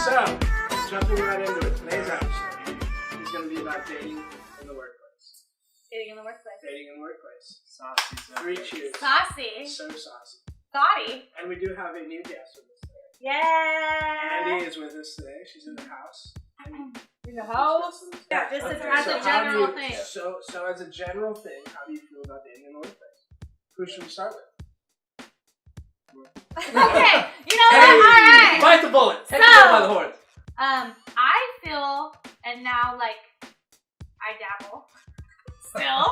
So, jumping right into it, today's episode is going to be about dating in the workplace. Dating in the workplace. Dating in the workplace. Saucy. 3 cheers. Saucy. So saucy. Thoughty. And we do have a new guest with us today. Yeah. Andy is with us today. She's in the house. In the house? Yeah, this is as a general thing. So as a general thing, how do you feel about dating in the workplace? Who should we start with? Okay, you know what? Alright. Bite the bullet. Take the bull by the horns. I feel, and now, like, I dabble. Still.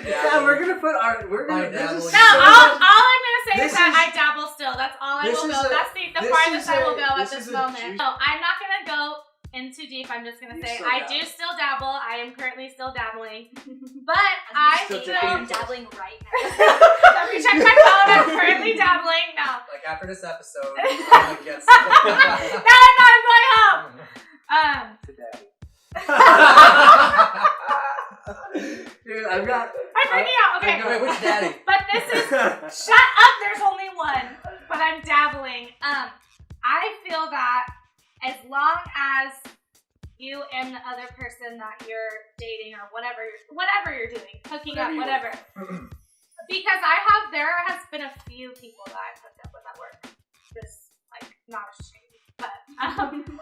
Yeah, we're gonna put our. We're gonna. No, all I'm gonna say is that I dabble still. That's all I will go. That's the farthest I will go at this moment. No, I'm not gonna go in too deep. I'm just gonna say I do still dabble. I am currently still dabbling, but I feel dabbling right now. Let me check my phone. I'm currently dabbling. No. Like after this episode, No, I'm not. I'm going home. Today. Dude, I'm freaking out. Okay. Wait, which daddy? But this is shut up. There's only one. But I'm dabbling. I feel that as long as you and the other person that you're dating or whatever you're doing, hooking up, whatever. Because there has been a few people that I've hooked up with at work. Just like not a shame, but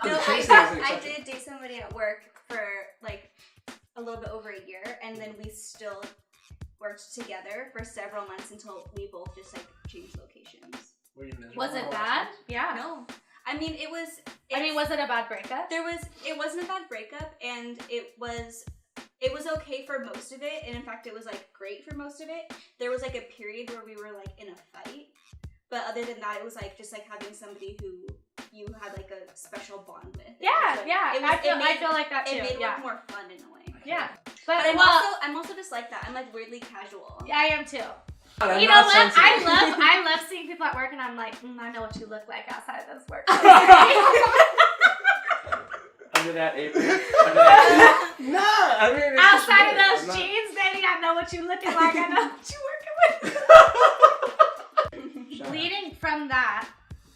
no, I did date somebody at work for like a little bit over a year, and then we still worked together for several months until we both just like changed locations. Was it bad? Yeah. No. I mean, was it a bad breakup? It wasn't a bad breakup, and it was okay for most of it, and in fact, it was like great for most of it. There was like a period where we were like in a fight, but other than that, it was like just like having somebody who you had like a special bond with. Yeah, like, yeah. I feel like that too. It made work more fun in a way. Yeah, but I'm also just like that. I'm like weirdly casual. Yeah, I am too. You know what? I love seeing people at work, and I'm like, I know what you look like outside of this work. Under that apron. No, I mean outside of those jeans, baby, I know what you looking like. I know what you working with. Leading from that,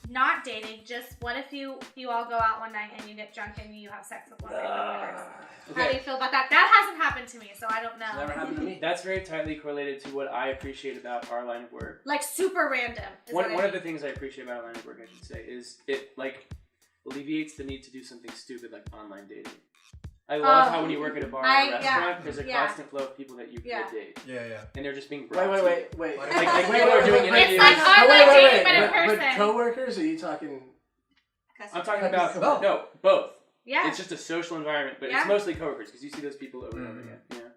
not dating, just what if you all go out one night and you get drunk and you have sex with one of your coworkers? How do you feel about that? That hasn't happened to me, so I don't know. It's never happened to me. That's very tightly correlated to what I appreciate about our line of work. Like super random. One of the things I appreciate about our line of work, I should say, is it like alleviates the need to do something stupid like online dating. I love how when you work at a bar or a restaurant, there's a constant flow of people that you could date. Yeah. And they're just being Wait. Like people are doing interviews. It's like online dating, but in person. But co-workers, are you talking? I'm talking about both. Yeah. It's just a social environment, but it's mostly coworkers because you see those people over and over again. Yeah.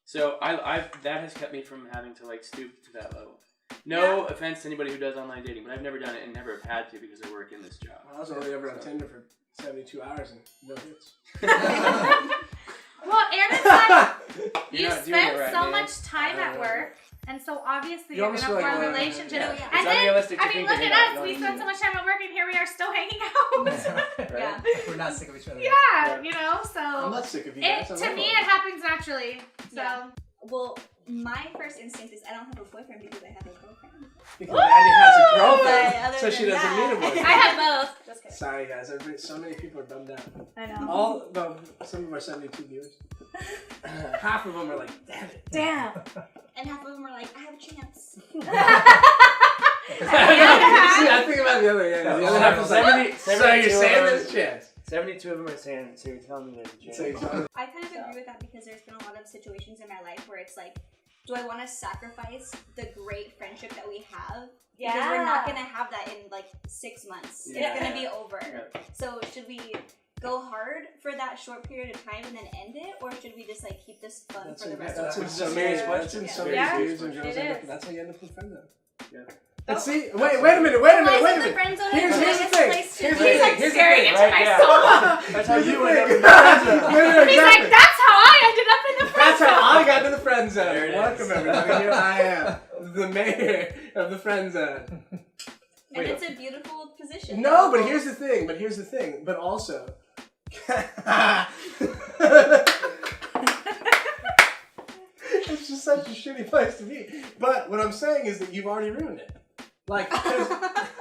So that has kept me from having to like stoop to that level. No offense to anybody who does online dating, but I've never done it and never have had to because I work in this job. I was only ever on Tinder for 72 hours and no hits. Well, Aaron's like, you spend so much time at work, and so obviously you're going to form a relationship. Yeah. And then, look at us. We spend so much time at work, and here we are still hanging out. Right? Yeah. We're not sick of each other. Yeah, you know, so. I'm not sick of you guys. To me, it happens naturally. So. Yeah. Well, my first instinct is I don't have a boyfriend because I have a girlfriend. Because Andy has a girlfriend, so she doesn't need a boyfriend. I have both. Just kidding. Sorry guys, so many people are bummed out. I know. Some of our 72 viewers, half of them are like, damn it. Damn. And half of them are like, I have a chance. See, I think about the other. The other half is like, so you're saying there's a chance. 72 of them are saying, so you're telling me there's a chance. I kind of agree with that because there's been a lot of situations in my life where it's like, do I want to sacrifice the great friendship that we have? Yeah. Because we're not going to have that in like 6 months. Yeah. It's going to be over. Yeah. So should we go hard for that short period of time and then end it? Or should we just like keep this fun for the rest of our life? That's in so many dudes and girls. That's how you end up with friend zone. Yeah. Let's see. Wait a minute. Here's the thing. He's staring into my soul. That's how you end up in the friend zone. He's like, that's how I ended up in the friend zone. That's how I got to the friend zone. Welcome is. everybody. Here I am, the mayor of the friend zone. And it's a beautiful position. No, but here's the thing. But also, it's just such a shitty place to be. But what I'm saying is that you've already ruined it. Like,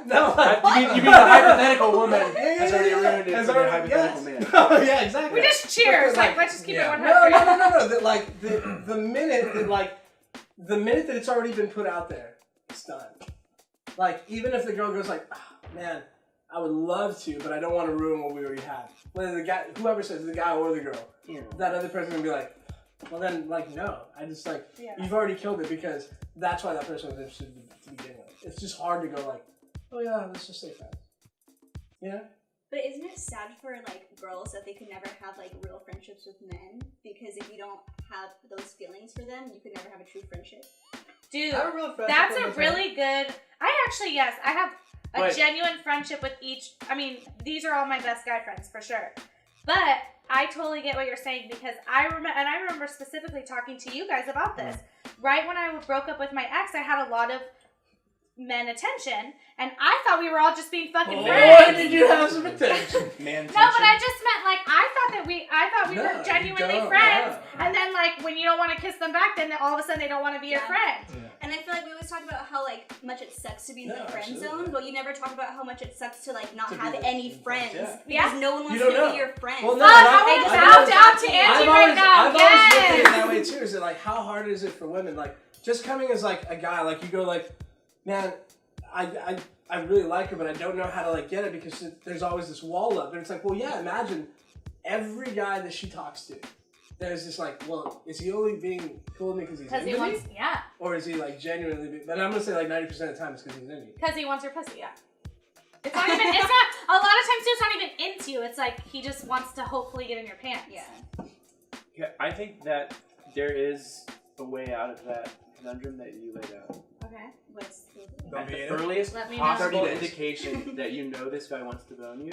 No, like, You mean the hypothetical woman has already ruined it for the hypothetical man. No, yeah, exactly. We just cheers. Like, Let's just keep it 100. No. The minute that it's already been put out there, it's done. Like, even if the girl goes like, oh, man, I would love to, but I don't want to ruin what we already have. Whether the guy, whoever says the guy or the girl, that other person will be like, well then, like, no. I just, like, you've already killed it because that's why that person was interested to begin with. It's just hard to go like, oh yeah, let's just stay friends. Yeah? But isn't it sad for, like, girls that they could never have, like, real friendships with men? Because if you don't have those feelings for them, you could never have a true friendship. Dude, that's a really good... I have a genuine friendship with each... I mean, these are all my best guy friends, for sure. But I totally get what you're saying because I remember specifically talking to you guys about this. Right when I broke up with my ex, I had a lot of men attention, and I thought we were all just being fucking friends. Why did you have some attention? Man, no, but I just meant like I thought we were genuinely friends, and then like when you don't want to kiss them back, then all of a sudden they don't want to be your friend. Yeah. And I feel like we always talk about how like much it sucks to be in the friend zone, but you never talk about how much it sucks to like not have any friends because no one wants to be your friend. Well, no, I want to out to Angie right now. I've always looked at it that way too. Is it like how hard is it for women? Like just coming as like a guy, like you go like, man, I really like her, but I don't know how to like get it because there's always this wall up. And it's like, well, yeah, imagine every guy that she talks to. There's this like, well, is he only being cool with me because he's into me? Yeah. Or is he like genuinely? But I'm gonna say like 90% of the time it's because he's into me. Because he wants your pussy, yeah. It's not even. It's not. A lot of times it's not even into you. It's like he just wants to hopefully get in your pants. Yeah. I think that there is a way out of that conundrum that you laid out. Okay. What's at the earliest possible indication that you know this guy wants to bone you,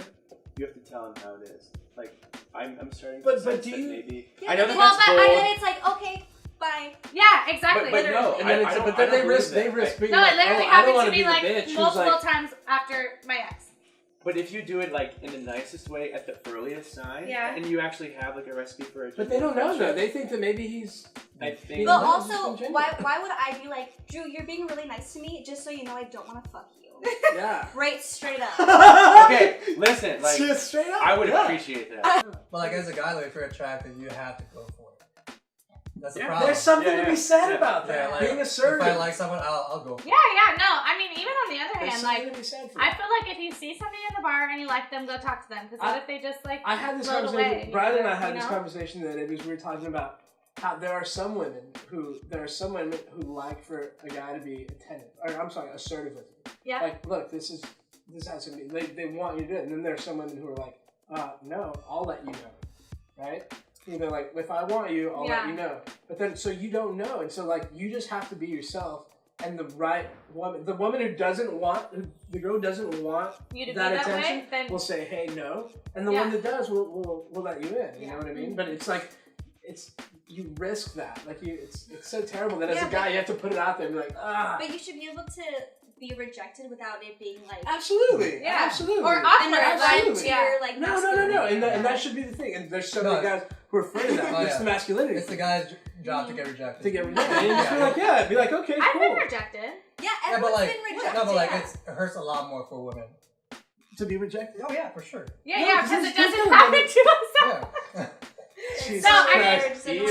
you have to tell him how it is. Like, I'm starting to but do you... maybe... Yeah, I know that well, that's but bold. and then it's like, okay, bye. Yeah, exactly. But no, but then they risk being no, like, it literally I don't happened want to me be like the bitch multiple like, times after my ex. But if you do it like in the nicest way at the earliest sign, and you actually have like a recipe for it. But they don't know though. They think that maybe he's. I think. But also, why would I be like, Drew? You're being really nice to me, just so you know I don't want to fuck you. Yeah. Right, straight up. Okay, listen, like just straight up. I would appreciate that. But like as a guy, like if you're attractive, you have to go for it. That's the problem. There's something to be said about that. Yeah, like, being assertive. If I like someone, I'll go for it. Yeah, no. I mean, even on the other hand, like, to be said for I feel like if you see somebody in the bar and you like them, go talk to them. Because what if they just like I had this float conversation. away? Brian and I had this conversation the other day because we were talking about how there are some women who like for a guy to be attentive, or I'm sorry, assertive with you. Yeah. Like, look, this has to be. They want you to do it, and then there are some women who are like, no, I'll let you know, right? Either like, if I want you, I'll let you know. But then, so you don't know, and so like, you just have to be yourself. And the right woman, the woman who doesn't want, the girl who doesn't want you to that be that attention, way, then... will say, hey, no. And the one that does will let you in. You know what I mean? But it's like, you risk that. Like it's so terrible that as a guy you have to put it out there and be like, ah. But you should be able to be rejected without it being like absolutely, absolutely, or awkward. Absolutely. Like no, and that should be the thing. And there's so many guys who are afraid of that. It's the masculinity. It's the guy's job to get rejected. To get rejected. And you just be like, be like, okay, cool. I've been rejected. Yeah, everyone's been rejected. No, but like it hurts a lot more for women. To be rejected? Oh yeah, for sure. Yeah, because it doesn't happen to us. Yeah. Jesus no, I mean,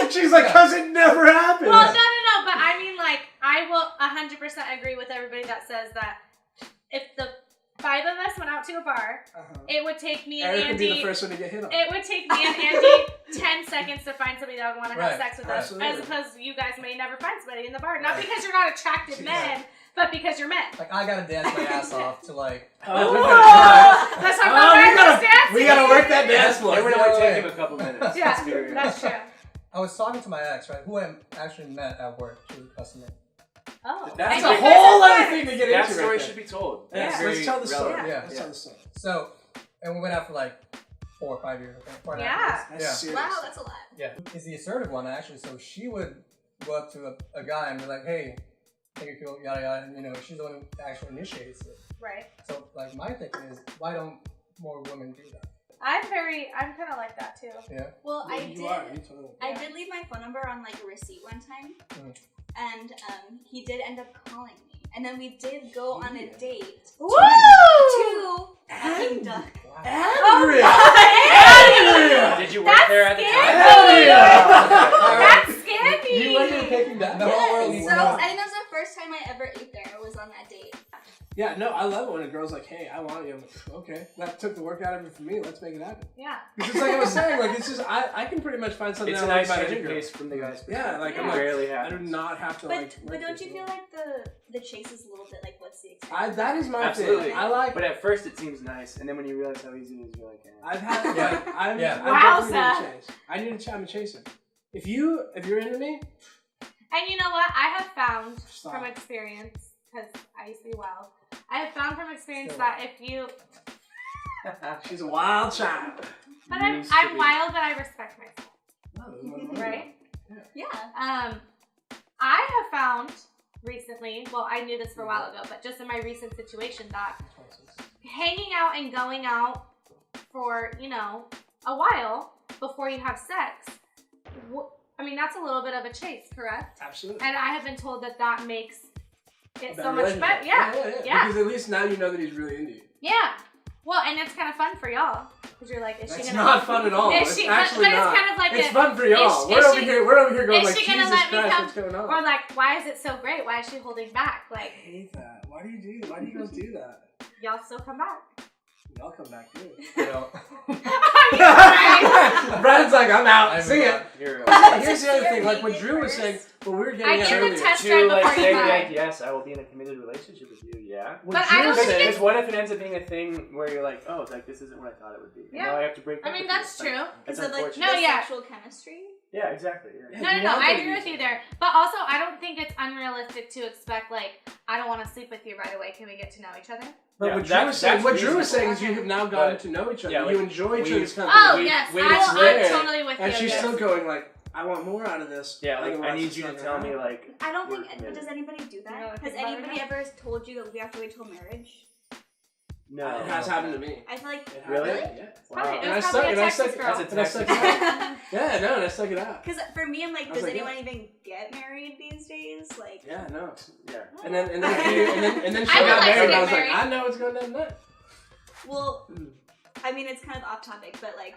no. She's like, cause it never happened. Well, no, but I mean, like, I will 100% agree with everybody that says that if the 5 of us went out to a bar, it would take me and Eric Andy. would be the first one to get hit on. It would take me and Andy 10 seconds to find somebody that would want to have sex with us, as opposed to you guys may never find somebody in the bar. Not because you're not attractive men. But because you're men. Like, I gotta dance my ass off to, like... Let's talk about dancing. We gotta work that dance floor. It would only take him a couple minutes. Yeah, that's true. I was talking to my ex, right, who I actually met at work. She was a customer. Oh. That's a whole other thing to get into. That story should be told. Yeah. Let's tell the story. Yeah. Let's tell the story. So, and we went out for like 4 or 5 years. Okay? 4.5 years. That's serious. Wow, that's a lot. Yeah. It's the assertive one, actually. So she would go up to a guy and be like, hey, take a kill, yada yada, and you know, she's the one who actually initiates it. Right. So, like, my thinking is, why don't more women do that? I'm kind of like that too. Yeah. Well, I did leave my phone number on like a receipt one time, and he did end up calling me, And then we did go on a date Woo! to Peking Duck. Andrea! Andrea! Did you work there at the time? That's scammy! You went to Peking Duck? The whole world So I think that was the first time I ever ate there. Was on that date. Yeah, no, I love it when a girl's like, hey, I want you. I'm like, okay, that took the work out of it for me. Let's make it happen. Yeah. It's just like I was saying, like, it's just, I can pretty much find something It's I a like nice about change any of girl. pace from the guys. Yeah, like, I'm Yeah. like, Rarely I do happens. not have to, like, But don't you feel like the chase is a little bit like what's the excitement? that is my Absolutely. thing. I like, But at first it seems nice, and then when you realize how easy it is, you're like, eh. I've had, like, I'm Wowza. definitely need a chase. I need a chase. I'm a chaser. If you're into me, And you know what? I have found Stop. from experience, because I used to be wild, I have found from experience Still. that if you... she's a wild child. But Used to I'm be. wild, but I respect myself, right? Yeah. I have found recently, well, I knew this for a while ago, but just in my recent situation, that hanging out and going out for, a while before you have sex, that's a little bit of a chase, correct? Absolutely. And I have been told that makes it so Better much relationship. better. Yeah. Because at least now you know that he's really into you. Yeah. Well, and it's kind of fun for y'all. Because you're like, is That's she gonna... not fun at all. Is It's she, actually but not. it's kind of like it's fun for y'all. is We're over she- here going is like, she gonna Jesus let me Christ, come- what's going on? Or like, why is it so great? Why is she holding back? I Like, hate that. Why do you guys do that? y'all still come back. Y'all come back too. You know, Brad's like, I'm out. I'm See ya. out. Here's Here's the other thing, like what Drew was saying, what we were I getting at get the earlier. test to drive like before say you buy. like, yes, I will be in a committed relationship with you. Yeah. What But Drew I don't was think saying- Because what if it ends up being a thing where you're like, oh, like this isn't what I thought it would be. Yeah. Now I have to break up. I mean, with that's you. Like, true. That's Because of like unfortunate. No, the yeah. sexual chemistry. Yeah, exactly. Yeah. Yeah. No, want I them to agree be with you together. there. But also, I don't think it's unrealistic to expect, like, I don't want to sleep with you right away. Can we get to know each other? But Yeah, what Drew was saying, that's is you have now gotten But, to know each other. yeah, like, you enjoy each we- other's company. Oh, wait, yes. wait, it's I'm there. totally with And you. she's yes. still going like, I want more out of this. Yeah, like I Otherwise need it's you to not tell gonna me happen. like. I don't we're think. committed. Does anybody do that? No, Has think about it anybody now. ever told you that we have to wait till marriage? No. It has happened to me. I feel like It Really? happened. Yeah. Probably, Wow. it And I was stuck- probably a and I Texas stuck- girl. That's a And I Texas. stuck it out. Yeah, no, and I stuck it out. because for me, I'm like, I was does like, anyone even get married these days? Like, Yeah, no. Yeah. And then she I would got like to married. get I was married. like, I know what's going down next. well, I mean, it's kind of off topic, but like,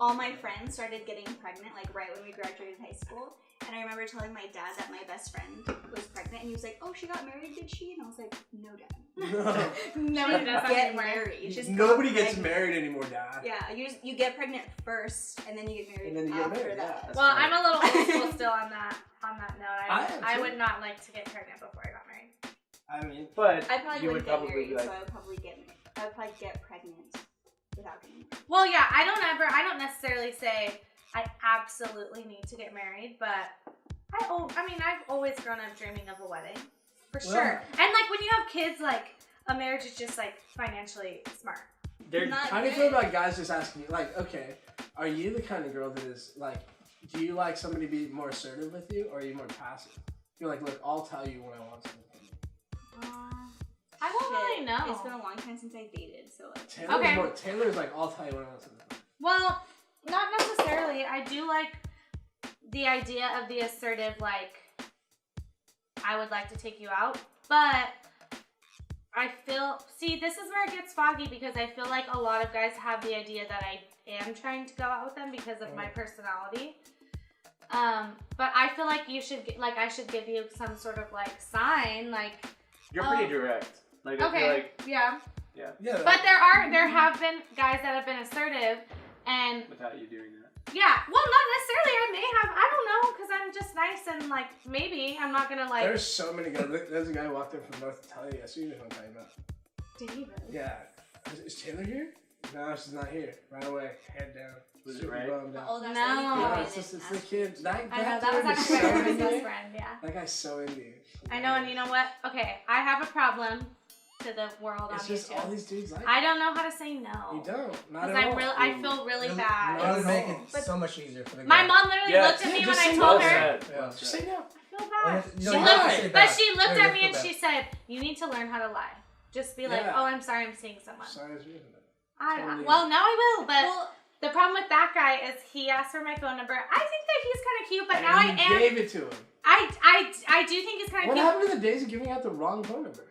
all my friends started getting pregnant like right when we graduated high school. And I remember telling my dad that my best friend was pregnant, and he was like, "Oh, she got married, did she?" And I was like, "No, Dad. Nobody does that Get anymore. married. Just Nobody got gets pregnant." married anymore, Dad. Yeah, you get pregnant first, and then you get married And then you get after married, that. yeah. Well, I'm a little old school still on that note. I am I too. would not like to get pregnant before I got married. I mean, But I probably you would wouldn't get probably married, be like, so I would probably get married. I would probably get pregnant without getting married. Well, yeah, I don't necessarily say I absolutely need to get married, but I've always grown up dreaming of a wedding, for Well, sure. And like when you have kids, like a marriage is just like financially smart. they're Not how do you good. feel about guys just asking you, like, okay, are you the kind of girl that is like, do you like somebody to be more assertive with you, or are you more passive? You're like, look, I'll tell you when I want something from you. I don't really know. It's been a long time since I dated, so like. Taylor's like, I'll tell you when I want something from you. Well, not necessarily. I do like the idea of the assertive, like, I would like to take you out, but this is where it gets foggy because I feel like a lot of guys have the idea that I am trying to go out with them because of my personality. But I feel like I should give you some sort of like sign, like. you're pretty direct. Like I feel Okay. like Yeah. Yeah. But there have been guys that have been assertive, and without you doing that. yeah. Well, not necessarily. I may have. I don't know, because I'm just nice and like maybe I'm not gonna like. There's so many guys. There's a guy who walked in from North Italia yesterday. You know what I'm talking about. Did he really? Yeah. Is Taylor here? No, she's not here. Right away, head down. Was it Super right? bummed out. Oh, that's No. No, Oh, it's the kid. That I know that dude was is actually so my into best you. friend. Yeah. That guy's so into you. I know, and you know what? Okay, I have a problem to the world It's on just all YouTube. these dudes like I don't know how to say no. you don't. Not Because at all. I feel really bad. That would It's- make it but- so much easier for the My guy. mom literally Yeah, looked at me when just I say told no. her. Yeah. Just say no. I feel Well, bad. you She don't have to looked, say but bad. she looked Yeah, at me you and feel she said, "You need to learn how to lie. Just be like, Yeah. oh, I'm sorry, I'm seeing someone." Sorry, it's rude. Well, now I will, but Well, the problem with that guy is he asked for my phone number. I think that he's kind of cute, but now I And am. you gave it to him. I do think it's kind of What cute. happened to the days of giving out the wrong phone number?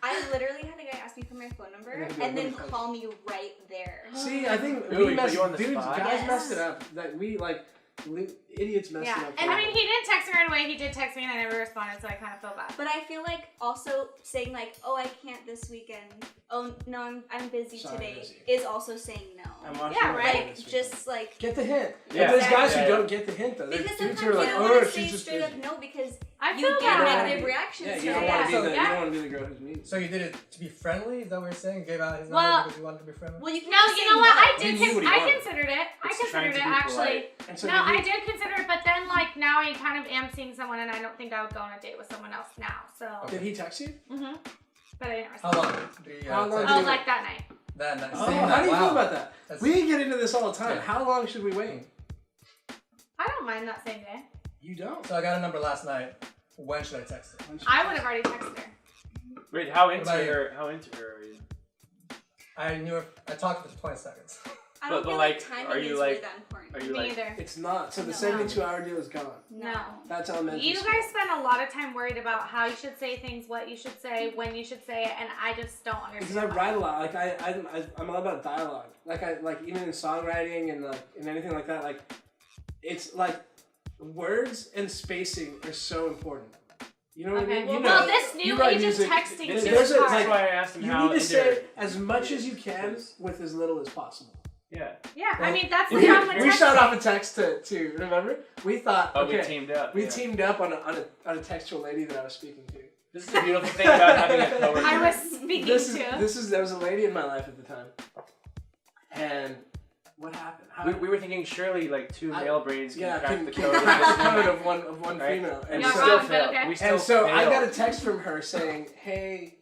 I literally had a guy ask me for my phone number and then call me right there. See, I think Really? we Put you on the dudes, spot? guys Yes. messed it up. That we idiots messed it up. And I mean, he didn't text me right away. He did text me, and I never responded, so I kind of feel bad. But I feel like also saying like, oh, I can't this weekend. Oh no, I'm busy Sorry, today. busy. Is also saying no. I'm watching Yeah, my right? phone this weekend. Just like Get the hint. Yeah. But there's guys Yeah. who don't get the hint though. There's because dudes sometimes who are like, you don't want oh, to say she's just straight busy. up no because I you feel get bad. negative reactions. Yeah, to you don't it. want to be the Yeah. you don't want to be the girl who's mean. So you did it to be friendly? Is that what you're saying? Gave out his Well- number because you wanted to be friendly? Well, you can't No, say you know what? no. I He knew what he I wanted. considered it. I It's considered trying it to be actually. polite. And so No, did you- I did consider it, but then like now I kind of am seeing someone, and I don't think I would go on a date with someone else now. So. Did he text you? Mhm. But I didn't How respond. long? Did he, How long text did Oh, you? like that night. That night. Oh, Same how night. do you Wow. feel about that? That's- We get into this all the time. Yeah. How long should we wait? I don't mind that same day. You don't. So I got a number last night. When should I text her? I would have already texted her. Wait, how into about you? her? How into her are you? I knew her. I talked for 20 seconds. I don't But, feel like, timing are you, is like- really that important. Are you Me like? either. It's not. So the No. 72-hour deal is gone. No. That's elementary You school. guys spend a lot of time worried about how you should say things, what you should say, when you should say it, and I just don't understand. Because I write a lot. Like I'm all about dialogue. Like even in songwriting and like in anything like that. Like it's like words and spacing are so important. You know what I Okay. mean? You Well, know, this you new write age of music. texting This is there's a- hard. That's why I asked him You how need to into say her. as much as you can with as little as possible. Yeah. Yeah, I mean that's the We- problem with We texting. shot off a text to remember? We thought Oh, okay. we teamed up. We yeah. teamed up on a textual lady that I was speaking to. This is the beautiful thing about having a coworker. I was speaking to. There was a lady in my life at the time, and what happened? How, We were thinking surely like two male brains can crack can the can code. crack the code Right? of one female, and You're we so, still wrong, but failed. okay. We still and so I failed. got a text from her saying, "Hey,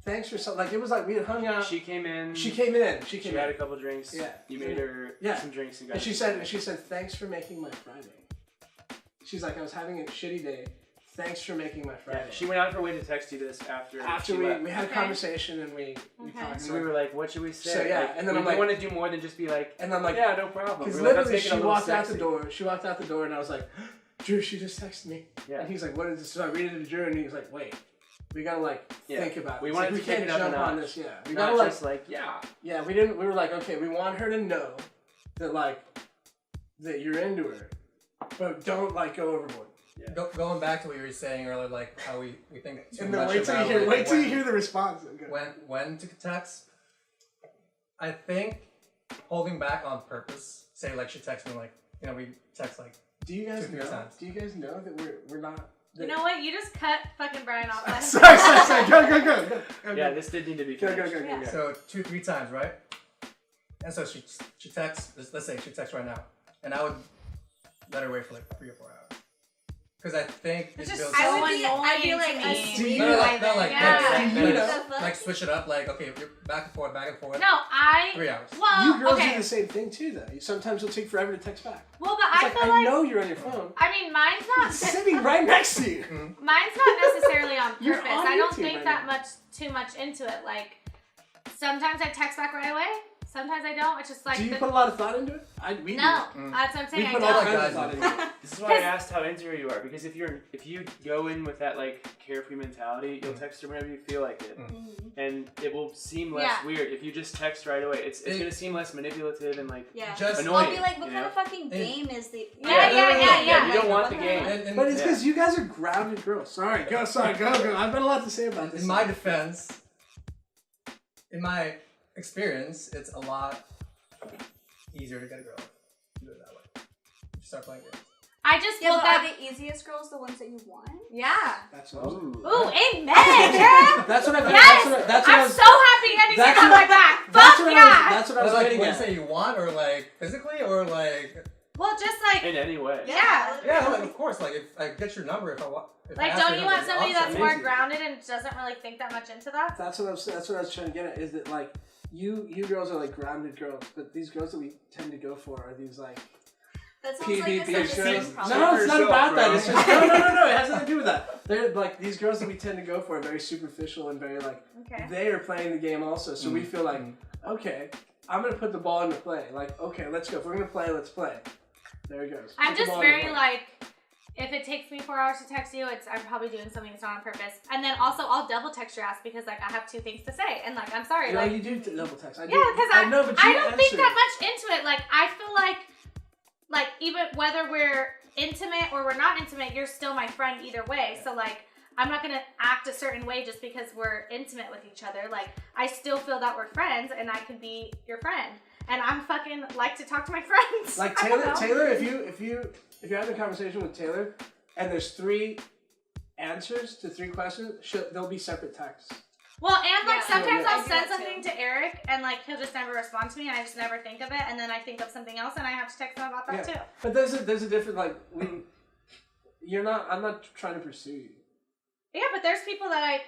thanks for something." Like it was like we had hung out. She came in. She came in. She She came had in. a couple drinks. Yeah. You made her Yeah. some drinks and got. And she said, "Thanks for making my Friday." She's like, "I was having a shitty day. Thanks for making my Yeah, Friday." she went out of her way to text you this after. After she we left. had a Okay. conversation and we Okay. talked. So we were like, what should we say? So, yeah, Like, and then we I'm like- want to do more than just be like, And I'm like, yeah, no problem. because We were like, let's literally make it a she little walked out the sexy. door. She walked out the door and I was like, "Drew, she just texted me." Yeah. And he's like, "What is this?" So I read it to Drew and he was like, "Wait, we gotta like Yeah. think about it." We It's wanted like, to take can't it up a jump on notch. this. Yeah, we Not gotta like just like, yeah. yeah. We didn't. We were like, okay, we want her to know that like that you're into her, but don't like go overboard. Going back to what you were saying earlier, like how we think too And then much wait till you about hear. like, Wait till you when- hear the response. Okay. when to text. I think holding back on purpose. Say like she texts me like we text like Do you guys 2-3 know? times. Do you guys know that we're not? You know what? You just cut fucking Brian off. Let him Sorry. Go. Yeah, this did need to be Go. finished. Yeah. so 2-3 times, right? And so she texts. Let's say she texts right now, and I would let her wait for like 3 or 4 hours. Because I think It's it just builds. so I'd be like annoying to a me. sweet No, like Yeah. You know. like switch it up. Like okay, you're back and forth. No, I. 3 hours. Well, You girls okay. do the same thing too, though. Sometimes it'll take forever to text back. Well, but It's I like, feel I like. know you're on your phone. I mean, mine's It's not. sitting right next to you. Mine's not necessarily on You're purpose. on I don't YouTube think right that now. much too much into it. Like sometimes I text back right away. Sometimes I don't. It's just like Do you the, put a lot of thought into it? We no. do. That's what I'm saying. We I put all don't. kinds of thought into it. This is why I asked how into her you are, because if you go in with that like carefree mentality, you'll text her whenever you feel like it, and it will seem less Yeah. weird if you just text right away. It's gonna seem less manipulative and like Yeah. Just annoying. I'll be like, what you kind know? of fucking game is the? Yeah. You don't want the game. And But it's because you guys are grounded girls. Sorry, go. I've got a lot to say about this. in my defense, in my experience, it's a lot easier to get a girl. Do it that way. You start playing games. I just Yeah, feel but that. are the easiest girls the ones that you want? Yeah. That's what I was. Ooh, amen, girl. That's what I. Yes. That's what I I'm was. so happy Eddie's That's on what- my back. That's Fuck what yeah. That's what I was Like getting when you at. say you want, or like physically, or like Well, just like in any way. yeah. yeah, like, of course. Like if I get your number, if I want. If I Like, ask don't your you number, want somebody awesome. that's more amazing. grounded and doesn't really think that much into that? That's what I was trying to get at. Is that like you girls are like grounded girls, but these girls that we tend to go for are these like That sounds like a PvP self-esteem girls. problem. No, it's not yourself, about that. bro. It's just no. It has nothing to do with that. They're like these girls that we tend to go for are very superficial and very like Okay. they are playing the game also. So we feel like okay, I'm gonna put the ball into play. Like okay, let's go. If we're gonna play, let's play. There it goes. I'm Put the just ball into very play. like if it takes me 4 hours to text you, I'm probably doing something that's not on purpose. And then also, I'll double text your ass because like I have 2 things to say, and like I'm sorry. No, like you do double text. because I know, but you I don't think answer. that much into it. Like I feel like even whether we're intimate or we're not intimate, you're still my friend either way. So like I'm not gonna act a certain way just because we're intimate with each other. Like I still feel that we're friends, and I can be your friend. And I'm fucking like to talk to my friends. Like Taylor, if you're having a conversation with Taylor, and there's 3 answers to 3 questions, they'll be separate texts. Well, and like sometimes Yeah. I'll send something to Eric, and like he'll just never respond to me, and I just never think of it, and then I think of something else, and I have to text him about that too. But there's a different like I'm not trying to pursue you. Yeah, but there's people that I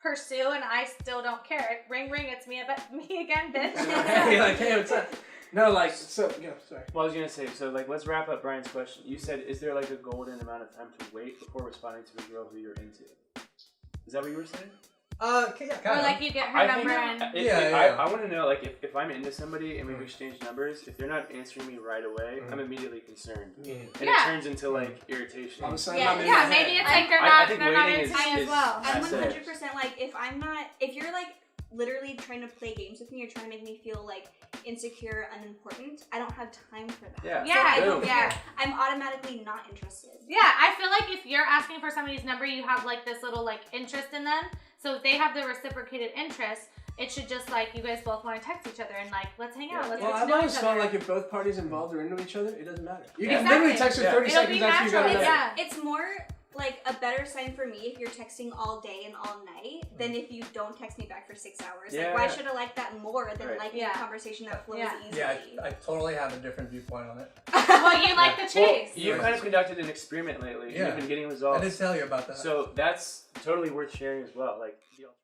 pursue, and I still don't care. Ring, it's me again, bitch. You're like, hey, what's up? No, like, so, yeah, sorry. Well, I was gonna say, so like, let's wrap up Brian's question. You said, is there like a golden amount of time to wait before responding to a girl who you're into? Is that what you were saying? Yeah, kind Or of. like you get her number and... I want to know, like, if I'm into somebody and we've exchanged numbers, if they're not answering me right away, I'm immediately concerned. And it turns into, like, irritation. All of a sudden, Yeah, maybe it's like they're I not think into waiting me as well. I'm That's it. 100% like, if you're like literally trying to play games with me or trying to make me feel like insecure, unimportant, I don't have time for that. Yeah. Yeah, So I don't Boom. care. I'm automatically not interested. Yeah, I feel like if you're asking for somebody's number, you have like this little like interest in them. So if they have the reciprocated interest, it should just like you guys both want to text each other and like let's hang out. Let's Well, get to I've know always each felt other. like if both parties involved are into each other, it doesn't matter. You Yeah. can literally text her 30 It'll seconds be after you got natural, it. yeah. It's more like a better sign for me if you're texting all day and all night than if you don't text me back for 6 hours. Yeah. Like, why should I like that more than Right. liking a conversation that flows easily? Yeah, I totally have a different viewpoint on it. Well, you like the chase. Well, you've kind of conducted an experiment lately. Yeah. You've been getting I results. did tell you about that. So that's totally worth sharing as well. Like the alternative.